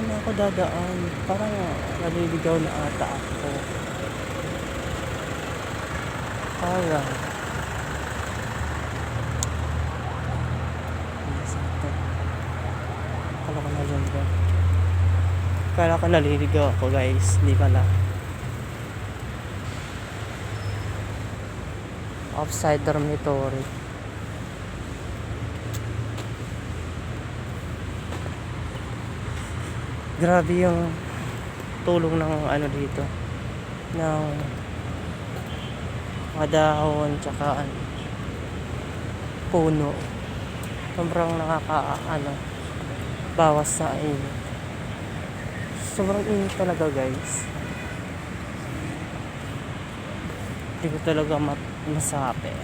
saan ako dadaan? Parang naliligaw na ata ako. Parang akala ko naliligaw. Akala ko naliligaw ako, guys. Hindi pala. Offside dormitory. Grabe yung tulong ng ano dito, ng mga dahon tsaka puno. Sobrang bawas sa init. Sobrang init talaga, guys. Hindi ko talaga masabi.